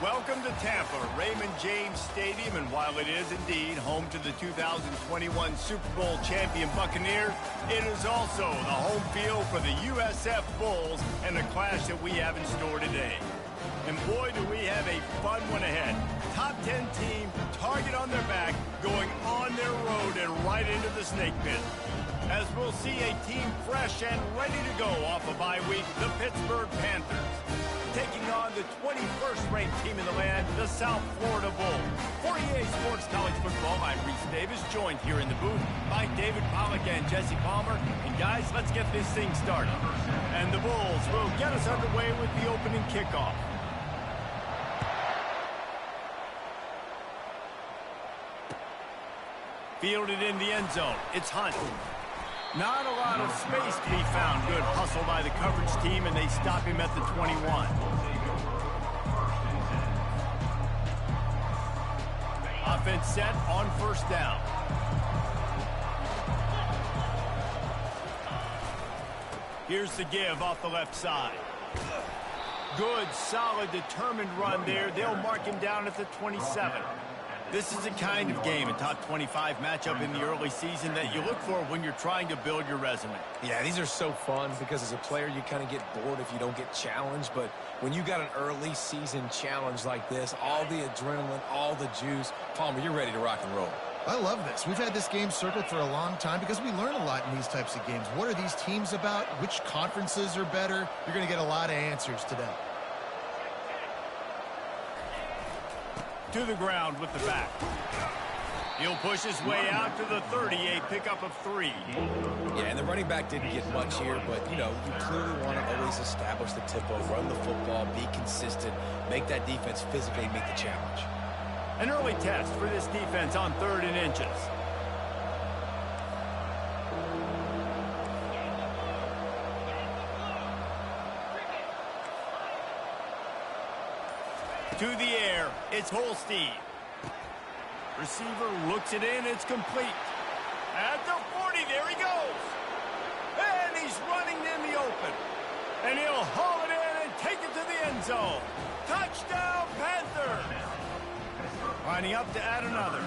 Welcome to Tampa, Raymond James Stadium, and while it is indeed home to the 2021 Super Bowl champion Buccaneers, it is also the home field for the USF Bulls and the clash that we have in store today. And boy, do we have a fun one ahead. Top 10 team, target on their back, going on their road and right into the snake pit. As we'll see a team fresh and ready to go off a bye week, the Pittsburgh Panthers. Taking on the 21st ranked team in the land, the South Florida Bulls. For EA Sports College Football, I'm Reese Davis, joined here in the booth by David Pollack and Jesse Palmer. And guys, let's get this thing started. And the Bulls will get us underway with the opening kickoff. Fielded in the end zone, it's Hunt. Not a lot of space to be found. Good hustle by the coverage team, and they stop him at the 21. Offense set on first down. Here's the give off the left side. Good, solid, determined run there. They'll mark him down at the 27. This is a kind of game, a top 25 matchup in the early season that you look for when you're trying to build your resume. Yeah, these are so fun because as a player, you kind of get bored if you don't get challenged. But when you got an early season challenge like this, all the adrenaline, all the juice, Palmer, you're ready to rock and roll. I love this. We've had this game circled for a long time because we learn a lot in these types of games. What are these teams about? Which conferences are better? You're going to get a lot of answers today. To the ground with the back. He'll push his way out to the 30, a pickup of 3. Yeah, and the running back didn't get much here, but, you know, you clearly want to always establish the tempo, run the football, be consistent, make that defense physically meet the challenge. An early test for this defense on 3rd and inches. To the air, it's Holstein. Receiver looks it in, it's complete. At the 40, there he goes. And he's running in the open. And he'll haul it in and take it to the end zone. Touchdown, Panthers! Lining up to add another.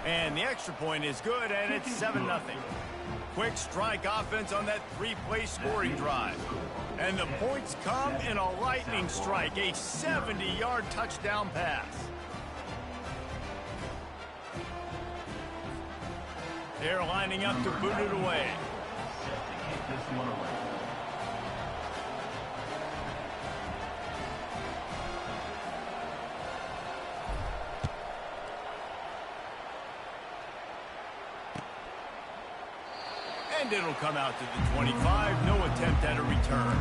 And the extra point is good, and it's 7-0. Quick strike offense on that 3-play scoring drive. And the points come in a lightning strike, a 70-yard touchdown pass. They're lining up to boot it away. And it'll come out to the 25. No attempt at a return.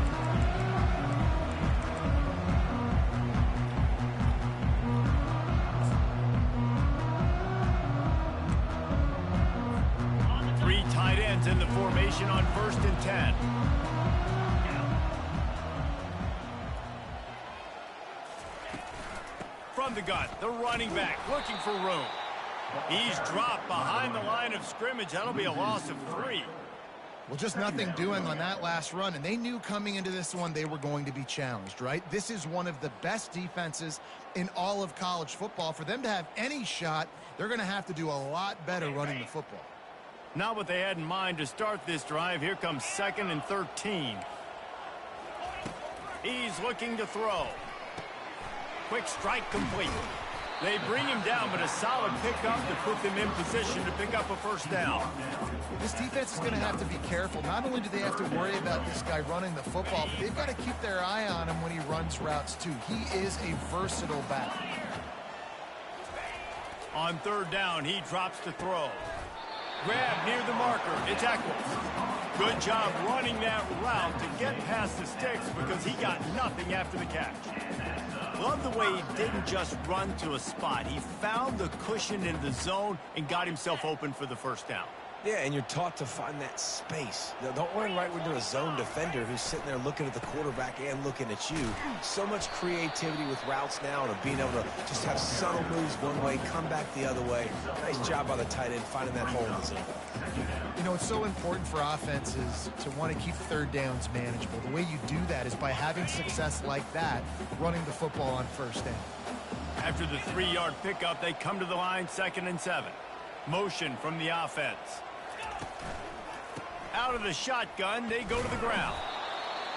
Three tight ends in the formation on 1st and 10. From the gun, the running back looking for room. He's dropped behind the line of scrimmage. That'll be a loss of 3. Well, just nothing doing on that last run, and they knew coming into this one they were going to be challenged, right? This is one of the best defenses in all of college football. For them to have any shot, they're going to have to do a lot better running the football. Not what they had in mind to start this drive. Here comes 2nd and 13. He's looking to throw. Quick strike complete. They bring him down, but a solid pickup to put them in position to pick up a first down. This defense is going to have to be careful. Not only do they have to worry about this guy running the football, but they've got to keep their eye on him when he runs routes too. He is a versatile back. On 3rd down, he drops to throw. Grab near the marker. It's Eccles. Good job running that route to get past the sticks because he got nothing after the catch. Love the way he didn't just run to a spot. He found the cushion in the zone and got himself open for the first down. Yeah, and you're taught to find that space. Now, don't run right into a zone defender who's sitting there looking at the quarterback and looking at you. So much creativity with routes now and being able to just have subtle moves one way, come back the other way. Nice job by the tight end finding that hole in the zone. You know, it's so important for offenses to want to keep third downs manageable. The way you do that is by having success like that, running the football on first down. After the 3-yard pickup, they come to the line, 2nd and 7. Motion from the offense. Out of the shotgun, they go to the ground.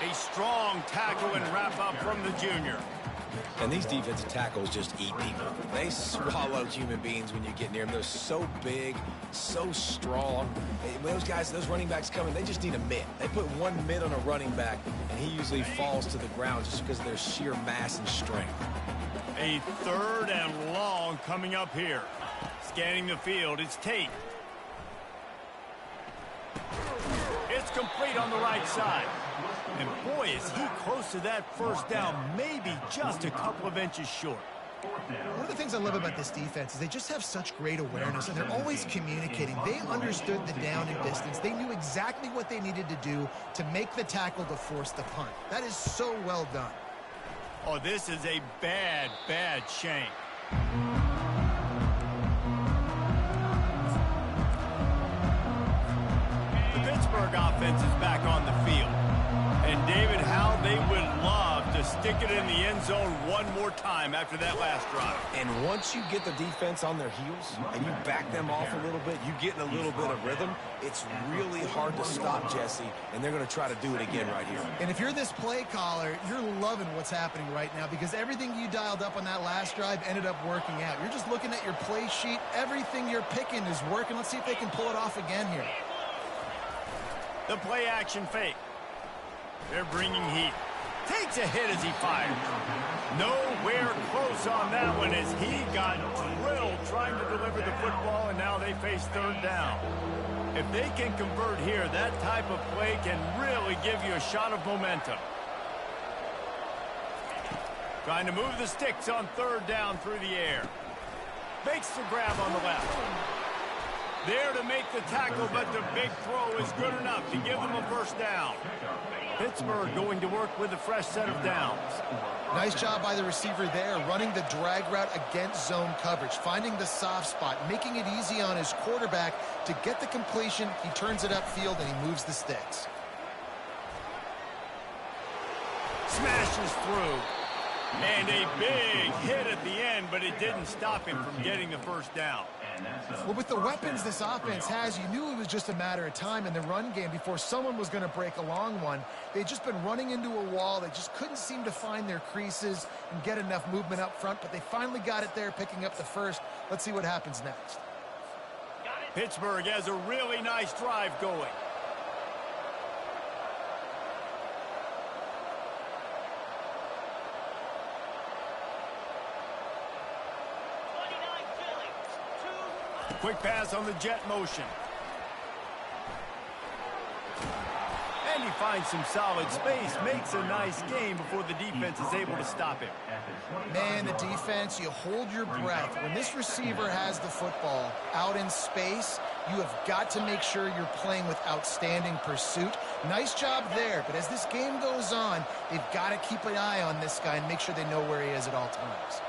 A strong tackle and wrap up from the junior. And these defensive tackles just eat people. They swallow human beings when you get near them. They're so big, so strong. When those guys, those running backs come in, they just need a mitt. They put one mitt on a running back, and he usually falls to the ground just because of their sheer mass and strength. A 3rd and long coming up here. Scanning the field, it's Tate. It's complete on the right side. And boy, is he close to that first down, maybe just a couple of inches short. One of the things I love about this defense is they just have such great awareness, and they're always communicating. They understood the down and distance. They knew exactly what they needed to do to make the tackle to force the punt. That is so well done. Oh, this is a bad, bad shank. Pittsburgh offense is back on the field. And David, how they would love to stick it in the end zone one more time after that last drive. And once you get the defense on their heels and you back them off a little bit, you get in a little bit of rhythm, it's really hard to stop Jesse, and they're going to try to do it again right here. And if you're this play caller, you're loving what's happening right now because everything you dialed up on that last drive ended up working out. You're just looking at your play sheet. Everything you're picking is working. Let's see if they can pull it off again here. The play action fake. They're bringing heat. Takes a hit as he fires. Nowhere close on that one as he got drilled trying to deliver the football, and now they face 3rd down. If they can convert here, that type of play can really give you a shot of momentum. Trying to move the sticks on 3rd down through the air. Makes the grab on the left. There to make the tackle, but the big throw is good enough to give them a first down. Pittsburgh going to work with a fresh set of downs. Nice job by the receiver there, running the drag route against zone coverage, finding the soft spot, making it easy on his quarterback to get the completion. He turns it upfield, and he moves the sticks. Smashes through. And a big hit at the end, but it didn't stop him from getting the first down. Well, with the weapons this offense has, you knew it was just a matter of time in the run game before someone was going to break a long one. They'd just been running into a wall. They just couldn't seem to find their creases and get enough movement up front, but they finally got it there, picking up the first. Let's see what happens next. Pittsburgh has a really nice drive going. Quick pass on the jet motion. And he finds some solid space, makes a nice game before the defense is able to stop him. Man, the defense, you hold your breath. When this receiver has the football out in space, you have got to make sure you're playing with outstanding pursuit. Nice job there, but as this game goes on, they've got to keep an eye on this guy and make sure they know where he is at all times.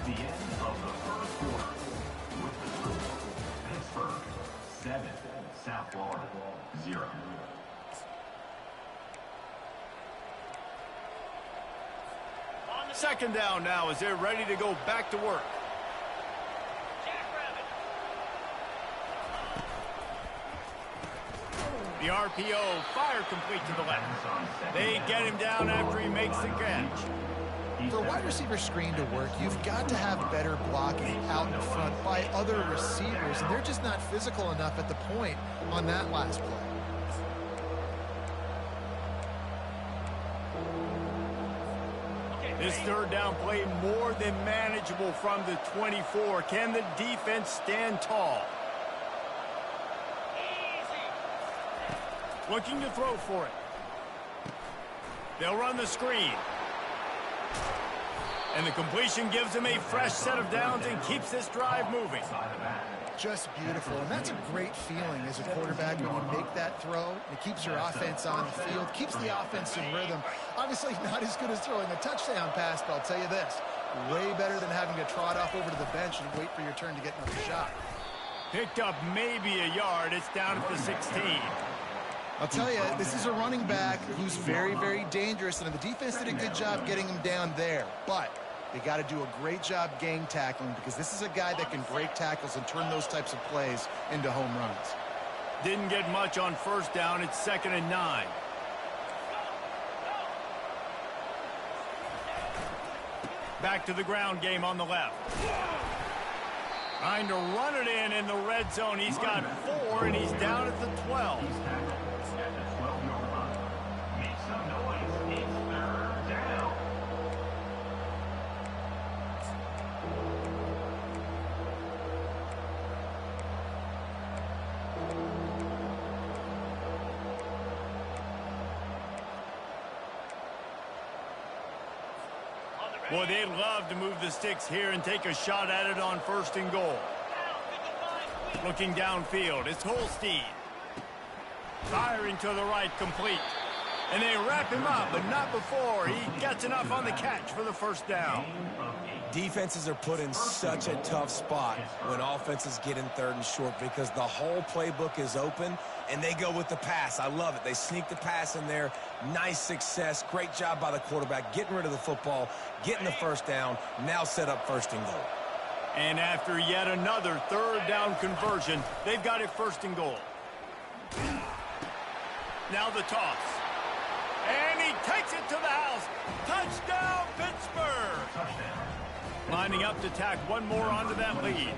The end of the first quarter with the score, Pittsburgh 7, South Florida 0. Second down now as they're ready to go back to work. The RPO fire complete to the left. They get him down after he makes the catch. For a wide receiver screen to work, you've got to have better blocking out in front by other receivers, and they're just not physical enough at the point on that last play. This third down play more than manageable from the 24. Can the defense stand tall? Looking to throw for it. They'll run the screen. And the completion gives him a fresh set of downs and keeps this drive moving. Just beautiful. And that's a great feeling as a quarterback when you make that throw. It keeps your offense on the field, keeps the offense in rhythm. Obviously not as good as throwing a touchdown pass, but I'll tell you this, way better than having to trot off over to the bench and wait for your turn to get another shot. Picked up maybe a yard. It's down at the 16. I'll tell you, this is a running back who's very, very dangerous, and the defense did a good job getting him down there. But they got to do a great job gang tackling because this is a guy that can break tackles and turn those types of plays into home runs. Didn't get much on first down. It's 2nd and 9. Back to the ground game on the left. Trying to run it in the red zone. He's got 4, and he's down at the 12. Boy, they'd love to move the sticks here and take a shot at it on 1st and goal. Looking downfield, it's Holstein. Firing to the right, complete. And they wrap him up, but not before he gets enough on the catch for the 1st down. Defenses are put in such a tough spot when offenses get in 3rd and short because the whole playbook is open and they go with the pass. I love it. They sneak the pass in there. Nice success. Great job by the quarterback getting rid of the football, getting the 1st down, now set up 1st and goal. And after yet another 3rd down conversion, they've got it 1st and goal. Now the toss. And he takes it to the house. Touchdown, Pittsburgh! Touchdown. Lining up to tack one more onto that lead.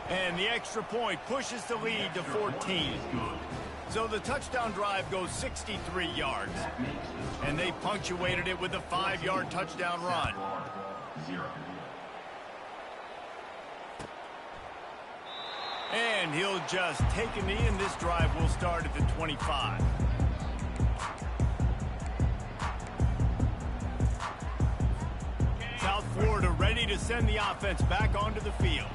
And the extra point pushes the lead to 14. So the touchdown drive goes 63 yards. And they punctuated it with a 5-yard touchdown run. And he'll just take a knee, and this drive will start at the 25. South Florida ready to send the offense back onto the field.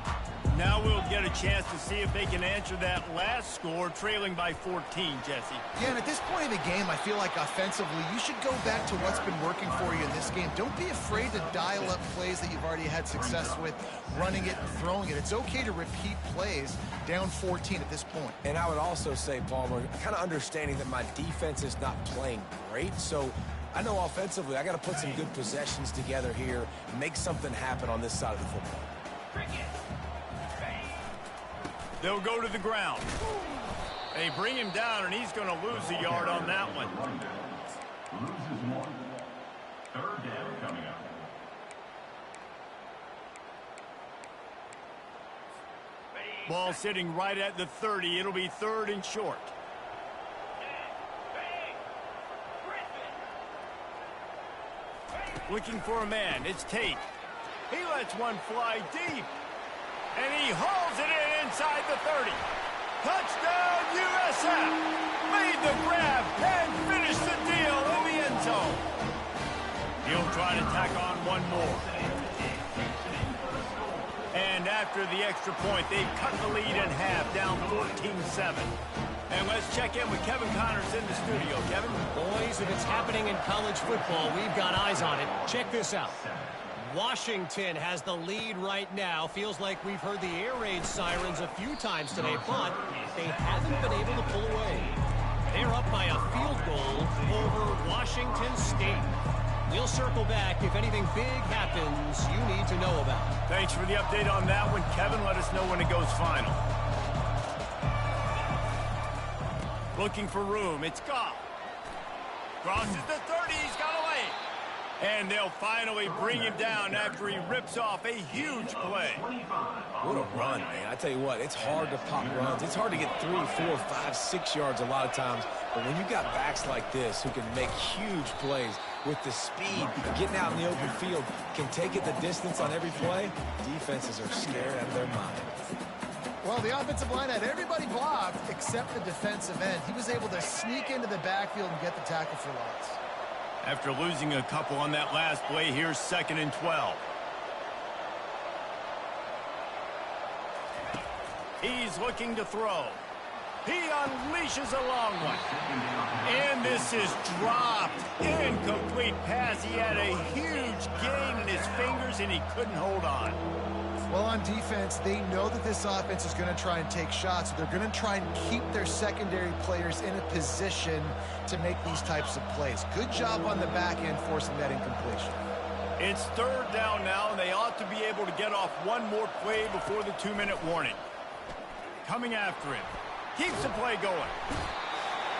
Now we'll get a chance to see if they can answer that last score, trailing by 14, Jesse. Yeah, and at this point in the game, I feel like offensively, you should go back to what's been working for you in this game. Don't be afraid to dial up plays that you've already had success with, running it and throwing it. It's okay to repeat plays down 14 at this point. And I would also say, Palmer, kind of understanding that my defense is not playing great, so I know offensively I got to put some good possessions together here, make something happen on this side of the football. They'll go to the ground. They bring him down, and he's going to lose a yard on that one. Loses 1. 3rd down coming up. Ball sitting right at the 30. It'll be 3rd and short. Looking for a man. It's Tate. He lets one fly deep. And he hauls it in inside the 30. Touchdown, USF! Made the grab and finished the deal in the end zone. He'll try to tack on one more. And after the extra point, they've cut the lead in half, down 14-7. And let's check in with Kevin Connors in the studio. Kevin? Boys, if it's happening in college football, we've got eyes on it. Check this out. Washington has the lead right now. Feels like we've heard the air raid sirens a few times today, but they haven't been able to pull away. They're up by a field goal over Washington State. We'll circle back if anything big happens you need to know about. Thanks for the update on that one, Kevin. Let us know when it goes final. Looking for room. It's Goff. Crosses the 30. He's got away. And they'll finally bring him down after he rips off a huge play. What a run, man. I tell you what, it's hard to pop runs. It's hard to get 3, 4, 5, 6 yards a lot of times. But when you got backs like this who can make huge plays with the speed, getting out in the open field, can take it the distance on every play, defenses are scared out of their mind. Well, the offensive line had everybody blocked except the defensive end. He was able to sneak into the backfield and get the tackle for loss. After losing a couple on that last play, here's 2nd and 12. He's looking to throw. He unleashes a long one. And this is dropped. Incomplete pass. He had a huge gain in his fingers, and he couldn't hold on. Well, on defense, they know that this offense is going to try and take shots. They're going to try and keep their secondary players in a position to make these types of plays. Good job on the back end forcing that incompletion. It's 3rd down now, and they ought to be able to get off one more play before the 2-minute warning. Coming after him. Keeps the play going.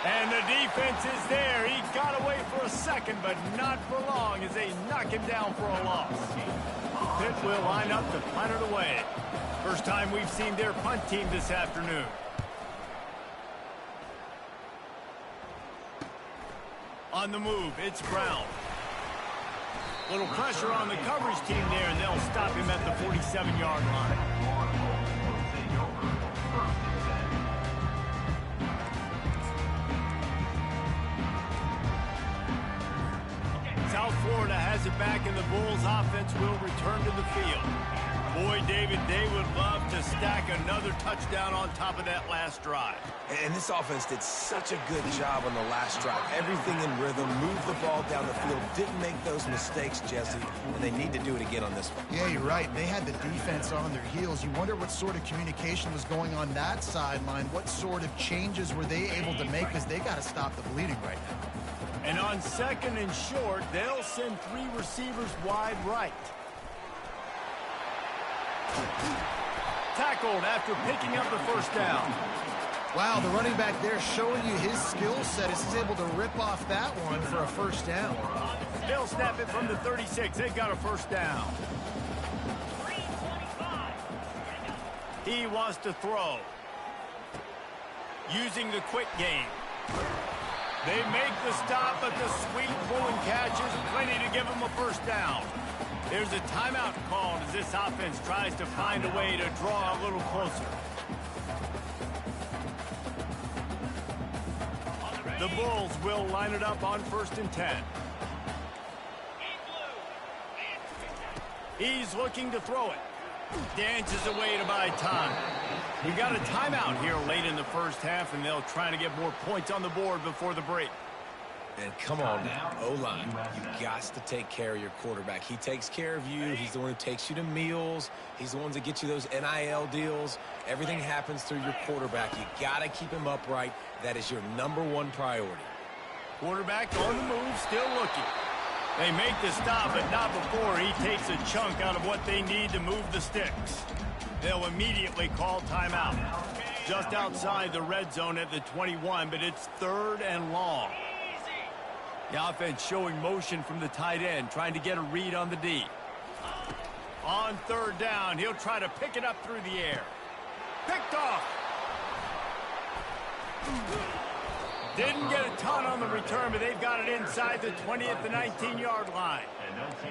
And the defense is there. He got away for a second, but not for long as they knock him down for a loss. Pitt will line up to punt it away. First time we've seen their punt team this afternoon. On the move, it's Brown. Little pressure on the coverage team there, and they'll stop him at the 47-yard line. South Florida has it back, and the Bulls offense will return to the field. Boy, David, they would love to stack another touchdown on top of that last drive. And this offense did such a good job on the last drive. Everything in rhythm, moved the ball down the field, didn't make those mistakes, Jesse, and they need to do it again on this one. Yeah, you're right. They had the defense on their heels. You wonder what sort of communication was going on that sideline. What sort of changes were they able to make, because they got to stop the bleeding right now. And on 2nd and short, they'll send 3 receivers wide right. Tackled after picking up the first down. Wow, the running back there showing you his skill set as he's able to rip off that one for a first down. They'll snap it from the 36. They've got a first down. He wants to throw. Using the quick game. They make the stop, but the sweet pull and catch is plenty to give them a first down. There's a timeout called as this offense tries to find a way to draw a little closer. The Bulls will line it up on 1st and 10. He's looking to throw it. Dances away to buy time. We've got a timeout here late in the first half, and they'll try to get more points on the board before the break. And come on now, O-line, you got to take care of your quarterback. He takes care of you. He's the one who takes you to meals. He's the one that gets you those NIL deals. Everything happens through your quarterback. You got to keep him upright. That is your #1 priority. Quarterback on the move, still looking. They make the stop, but not before he takes a chunk out of what they need to move the sticks. They'll immediately call timeout. Just outside the red zone at the 21, but it's 3rd and long. The offense showing motion from the tight end, trying to get a read on the D. On 3rd down, he'll try to pick it up through the air. Picked off. Didn't get a ton on the return, but they've got it inside the 20 at the 19-yard line.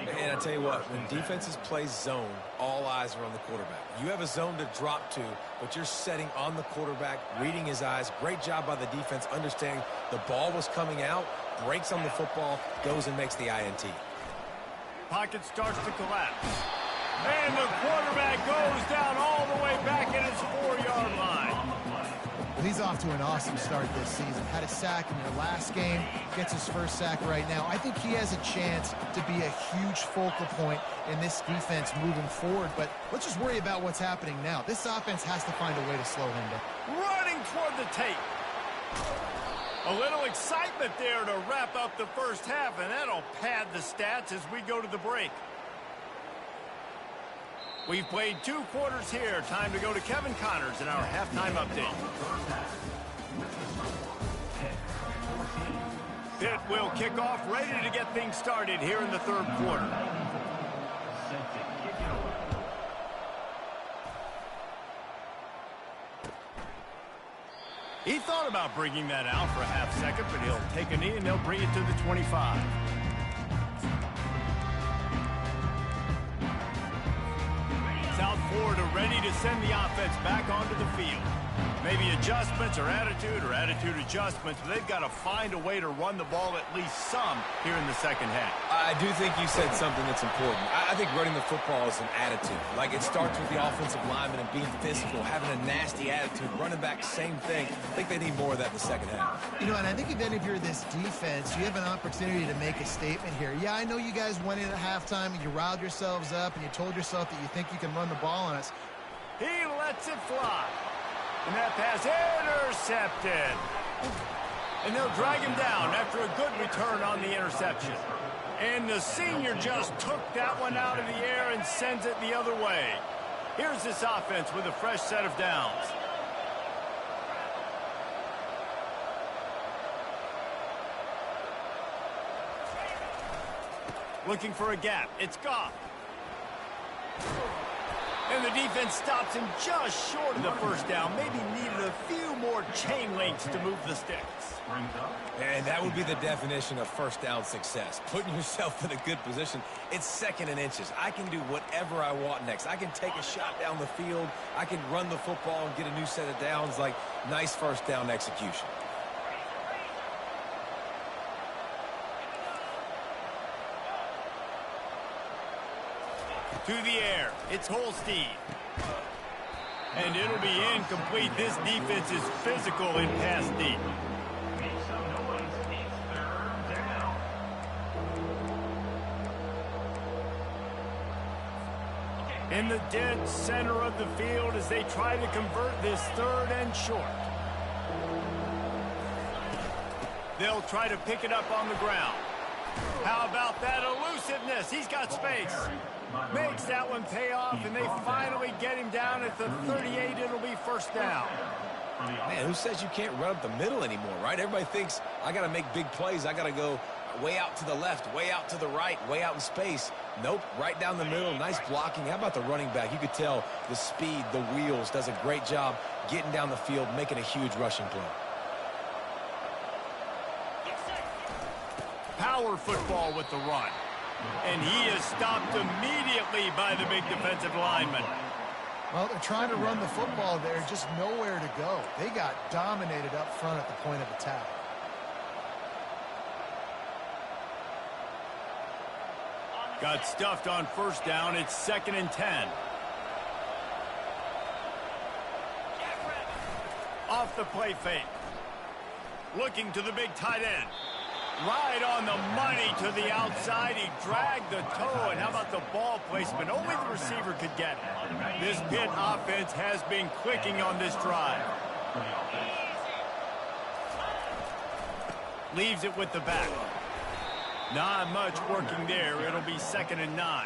And I tell you what, when defenses play zone, all eyes are on the quarterback. You have a zone to drop to, but you're setting on the quarterback, reading his eyes. Great job by the defense, understanding the ball was coming out, breaks on the football, goes and makes the INT. Pocket starts to collapse. And the quarterback goes down all the way back at his 4-yard line. He's off to an awesome start this season. Had a sack in their last game, gets his first sack right now. I think he has a chance to be a huge focal point in this defense moving forward, but let's just worry about what's happening now. This offense has to find a way to slow him down. Running toward the tape. A little excitement there to wrap up the first half, and that'll pad the stats as we go to the break. We've played 2 quarters here. Time to go to Kevin Connors in our halftime update. Pitt will kick off, ready to get things started here in the 3rd quarter. He thought about bringing that out for a half second, but he'll take a knee and they'll bring it to the 25. South Florida ready to send the offense back onto the field. Maybe adjustments or attitude adjustments, but they've got to find a way to run the ball at least some here in the second half. I do think you said something that's important. I think running the football is an attitude. Like, it starts with the offensive lineman and being physical, having a nasty attitude. Running back, same thing. I think they need more of that in the second half. You know, and I think then if you're this defense, you have an opportunity to make a statement here. Yeah, I know you guys went in at halftime and you riled yourselves up and you told yourself that you think you can run the ball on us. He lets it fly. And that pass intercepted. And they'll drag him down after a good return on the interception. And the senior just took that one out of the air and sends it the other way. Here's this offense with a fresh set of downs. Looking for a gap. It's Goff. And the defense stops him just short of the first down. Maybe needed a few more chain links to move the sticks. And that would be the definition of first down success. Putting yourself in a good position. It's second and inches. I can do whatever I want next. I can take a shot down the field. I can run the football and get a new set of downs. Like, nice first down execution. To the air. It's Holstein. And it'll be incomplete. This defense is physical in pass deep. In the dead center of the field as they try to convert this third and short. They'll try to pick it up on the ground. How about that elusiveness? He's got space. Makes that one pay off, and they finally get him down at the 38. It'll be first down. Man, who says you can't run up the middle anymore, right? Everybody thinks I got to make big plays. I got to go way out to the left, way out to the right, way out in space. Nope, right down the middle. Nice blocking. How about the running back? You could tell the speed, the wheels, does a great job getting down the field, making a huge rushing play. Power football with the run. And he is stopped immediately by the big defensive lineman. Well, they're trying to run the football there, just nowhere to go. They got dominated up front at the point of attack. Got stuffed on first down. It's 2nd and 10. Off the play fake. Looking to the big tight end. Right on the money to the outside. He dragged the toe. And how about the ball placement? Only the receiver could get it. This Pitt offense has been clicking on this drive. Leaves it with the back. Not much working there. It'll be 2nd and 9.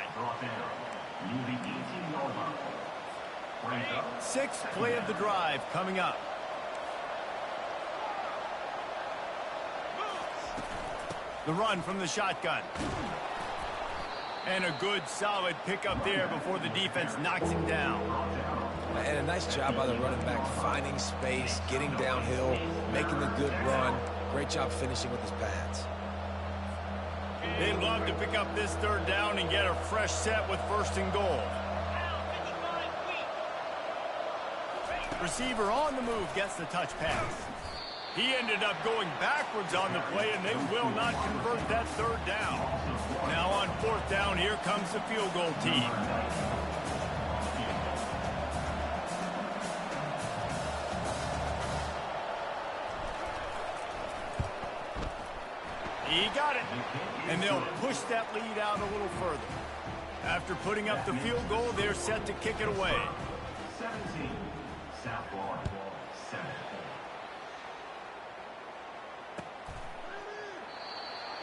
6th play of the drive coming up. The run from the shotgun. And a good, solid pickup there before the defense knocks him down. And a nice job by the running back, finding space, getting downhill, making the good run. Great job finishing with his pads. They'd love to pick up this third down and get a fresh set with 1st and goal. Receiver on the move gets the touch pass. He ended up going backwards on the play, and they will not convert that third down. Now on 4th down, here comes the field goal team. He got it. And they'll push that lead out a little further. After putting up the field goal, they're set to kick it away. 17, South Florida, 7.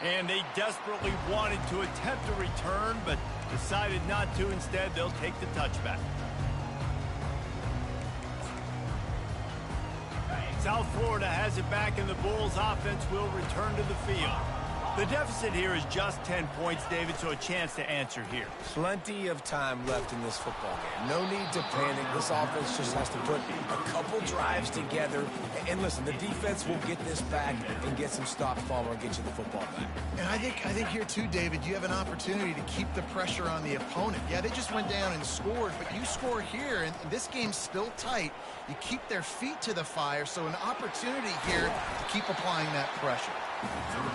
And they desperately wanted to attempt a return, but decided not to. Instead, they'll take the touchback. South Florida has it back, and the Bulls offense will return to the field. The deficit here is just 10 points, David, so a chance to answer here. Plenty of time left in this football game. No need to panic. This offense just has to put a couple drives together. And listen, the defense will get this back and get some stops, Palmer, and get you the football back. And I think here too, David, you have an opportunity to keep the pressure on the opponent. Yeah, they just went down and scored, but you score here, and this game's still tight. You keep their feet to the fire, so an opportunity here to keep applying that pressure.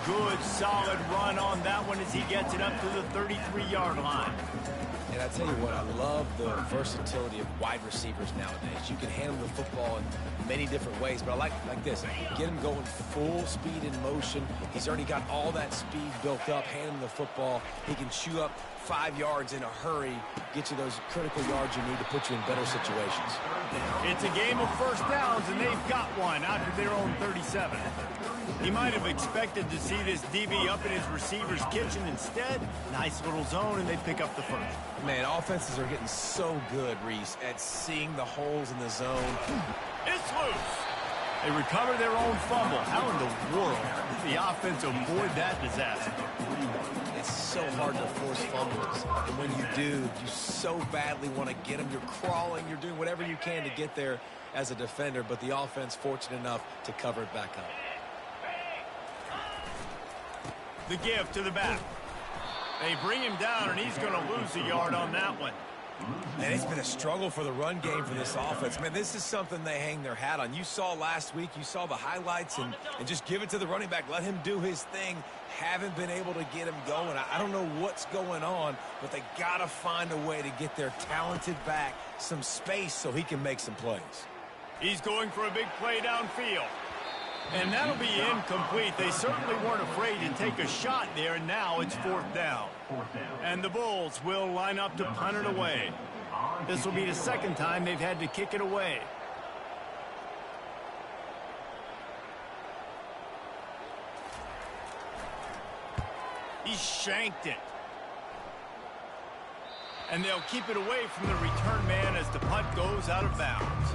Good, solid run on that one as he gets it up to the 33-yard line. And I tell you what, I love the versatility of wide receivers nowadays. You can handle the football in many different ways, but I like this. Get him going full speed in motion. He's already got all that speed built up, hand him the football. He can chew up 5 yards in a hurry, get you those critical yards you need to put you in better situations. It's a game of first downs, and they've got one out to their own 37. He might have expected to see this DB up in his receiver's kitchen. Instead, nice little zone, and they pick up the first. Man, offenses are getting so good, Reese, at seeing the holes in the zone. It's loose. They recover their own fumble. How in the world did the offense avoid that disaster? It's so hard to force fumbles. And when you do, you so badly want to get them. You're crawling. You're doing whatever you can to get there as a defender, but the offense fortunate enough to cover it back up. The give to the back. They bring him down, and he's going to lose a yard on that one. And it's been a struggle for the run game for this offense. Man, this is something they hang their hat on. You saw last week, you saw the highlights, and just give it to the running back. Let him do his thing. Haven't been able to get him going. I don't know what's going on, but they got to find a way to get their talented back some space so he can make some plays. He's going for a big play downfield. And that'll be incomplete. They certainly weren't afraid to take a shot there, and now it's fourth down. And the Bulls will line up to punt it away. This will be the second time they've had to kick it away. He shanked it. And they'll keep it away from the return man as the punt goes out of bounds.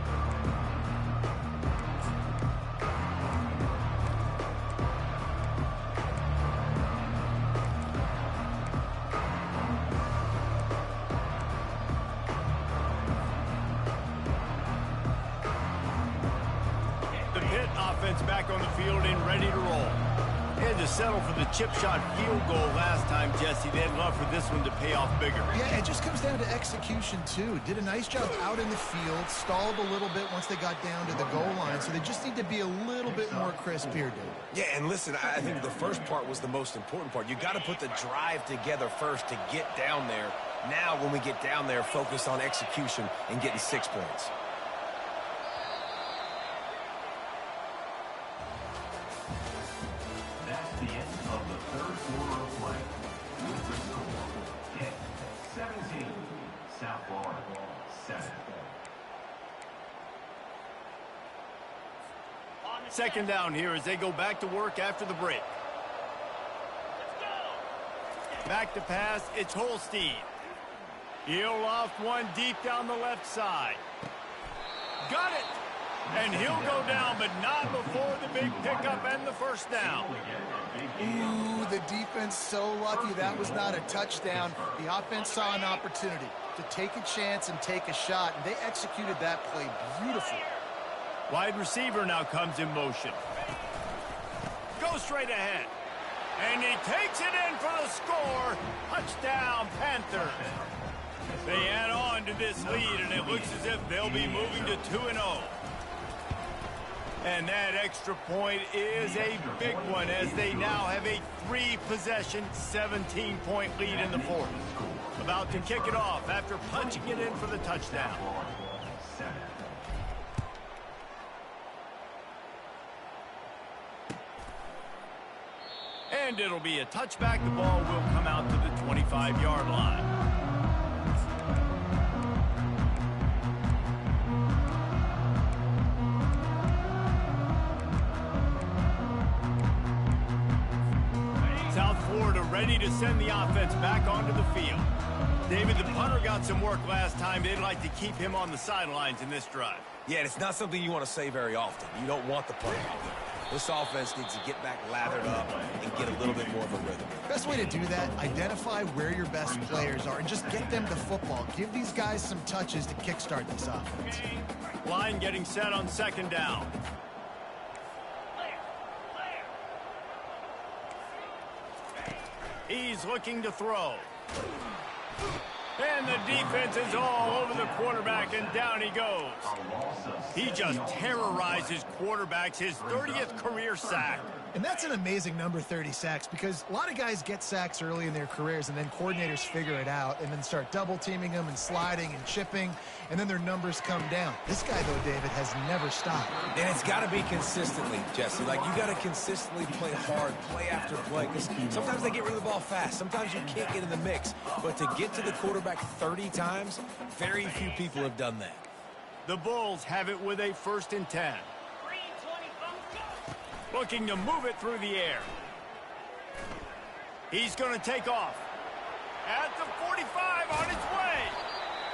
Back on the field and ready to roll. They had to settle for the chip shot field goal last time, Jesse. They'd love for this one to pay off bigger. Yeah, it just comes down to execution, too. Did a nice job out in the field, stalled a little bit once they got down to the goal line, so they just need to be a little bit more crisp here, dude. Yeah, and listen, I think the first part was the most important part. You got to put the drive together first to get down there. Now, when we get down there, focus on execution and getting 6 points. Second down here as they go back to work after the break. Back to pass, it's Holstein. He'll loft one deep down the left side. Got it! And he'll go down, but not before the big pickup and the first down. Ooh, the defense so lucky that was not a touchdown. The offense saw an opportunity to take a chance and take a shot, and they executed that play beautifully. Wide receiver now comes in motion. Go straight ahead. And he takes it in for the score. Touchdown, Panthers. They add on to this lead, and it looks as if they'll be moving to 2-0. And that extra point is a big one as they now have a 3-possession, 17-point lead in the fourth. About to kick it off after punching it in for the touchdown. And it'll be a touchback. The ball will come out to the 25-yard line. South Florida ready to send the offense back onto the field. David, the punter got some work last time. They'd like to keep him on the sidelines in this drive. Yeah, it's not something you want to say very often. You don't want the punter out there. This offense needs to get back lathered up and get a little bit more of a rhythm. Best way to do that, identify where your best players are and just get them the football. Give these guys some touches to kickstart this offense. Line getting set on second down. He's looking to throw. And the defense is all over the quarterback, and down he goes. He just terrorizes quarterbacks, his 30th career sack. And that's an amazing number, 30 sacks, because a lot of guys get sacks early in their careers, and then coordinators figure it out and then start double-teaming them and sliding and chipping, and then their numbers come down. This guy, though, David, has never stopped. And it's got to be consistently, Jesse. Like, you got to consistently play hard, play after play. Because sometimes they get rid of the ball fast. Sometimes you can't get in the mix. But to get to the quarterback 30 times, very few people have done that. The Bulls have it with a 1st and 10. Looking to move it through the air. He's going to take off. At the 45 on his way.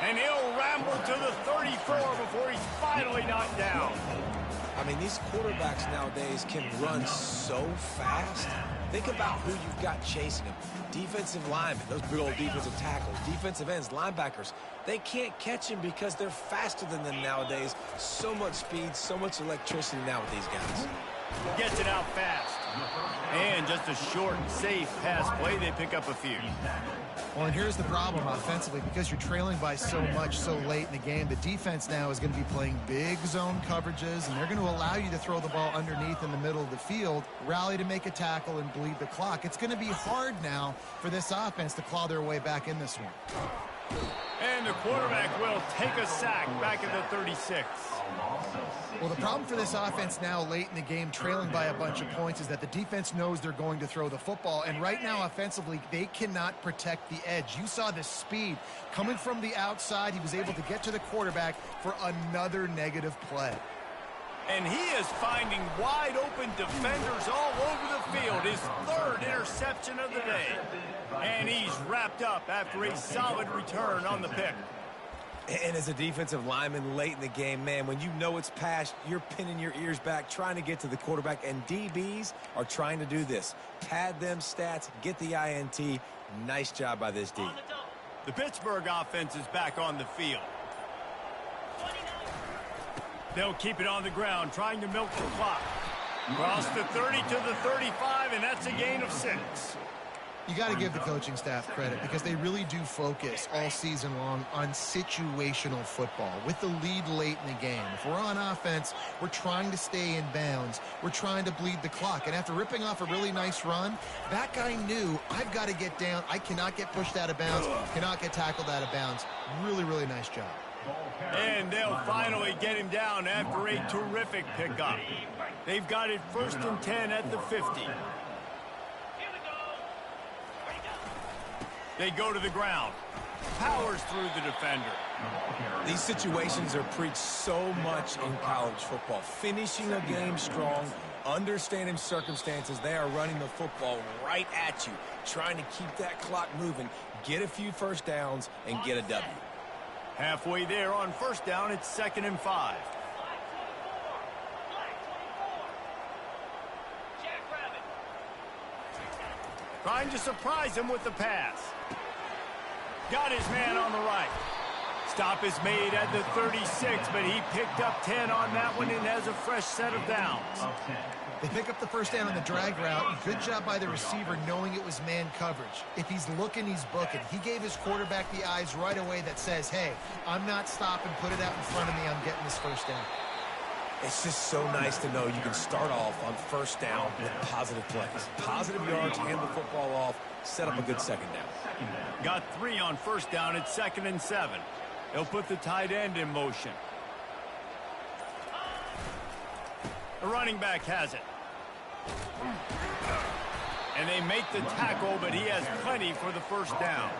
And he'll ramble to the 34 before he's finally knocked down. I mean, these quarterbacks nowadays can run so fast. Think about who you've got chasing them. Defensive linemen, those big old defensive tackles, defensive ends, linebackers. They can't catch him because they're faster than them nowadays. So much speed, so much electricity now with these guys. Gets it out fast. And just a short, safe pass play. They pick up a few. Well, and here's the problem offensively. Because you're trailing by so much so late in the game, the defense now is going to be playing big zone coverages, and they're going to allow you to throw the ball underneath in the middle of the field, rally to make a tackle, and bleed the clock. It's going to be hard now for this offense to claw their way back in this one. And the quarterback will take a sack back at the 36. Well, the problem for this offense now late in the game, trailing by a bunch of points, is that the defense knows they're going to throw the football. And right now, offensively, they cannot protect the edge. You saw the speed coming from the outside. He was able to get to the quarterback for another negative play. And he is finding wide open defenders all over the field. His 3rd interception of the day. And he's wrapped up after a solid return on the pick. And as a defensive lineman late in the game, man, when you know it's past, you're pinning your ears back, trying to get to the quarterback, and DBs are trying to do this. Pad them stats, get the INT. Nice job by this D. The Pittsburgh offense is back on the field. They'll keep it on the ground, trying to milk the clock. Cross the 30 to the 35, and that's a gain of 6. You got to give the coaching staff credit because they really do focus all season long on situational football with the lead late in the game. If we're on offense, we're trying to stay in bounds. We're trying to bleed the clock. And after ripping off a really nice run, that guy knew, I've got to get down. I cannot get pushed out of bounds, cannot get tackled out of bounds. Really, really nice job. And they'll finally get him down after a terrific pickup. They've got it 1st and 10 at the 50. They go to the ground. Powers through the defender. These situations are preached so much in college football. Finishing a game strong, understanding circumstances. They are running the football right at you, trying to keep that clock moving, get a few first downs, and get a W. Halfway there on 1st down, it's 2nd and 5. Trying to surprise him with the pass. Got his man on the right. Stop is made at the 36, but he picked up 10 on that one and has a fresh set of downs. They pick up the 1st down on the drag route. Good job by the receiver knowing it was man coverage. If he's looking, he's booking. He gave his quarterback the eyes right away that says, hey, I'm not stopping, put it out in front of me, I'm getting this 1st down. It's just so nice to know you can start off on 1st down with positive plays. Positive yards, hand the football off, set up a good 2nd down. Got 3 on 1st down at 2nd and 7. They'll put the tight end in motion. The running back has it. And they make the tackle, but he has plenty for the 1st down.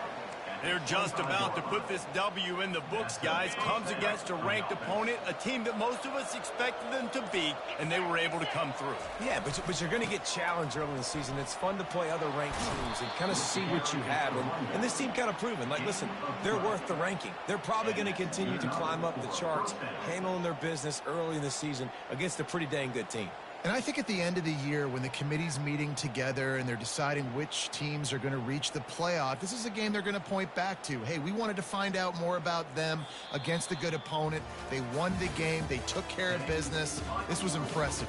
They're just about to put this W in the books, guys. Comes against a ranked opponent, a team that most of us expected them to beat, and they were able to come through. Yeah, but you're going to get challenged early in the season. It's fun to play other ranked teams and kind of see what you have. And this team kind of proven, like, listen, they're worth the ranking. They're probably going to continue to climb up the charts, handling their business early in the season against a pretty dang good team. And I think at the end of the year, when the committee's meeting together and they're deciding which teams are going to reach the playoff, this is a game they're going to point back to. Hey, we wanted to find out more about them against a good opponent. They won the game. They took care of business. This was impressive.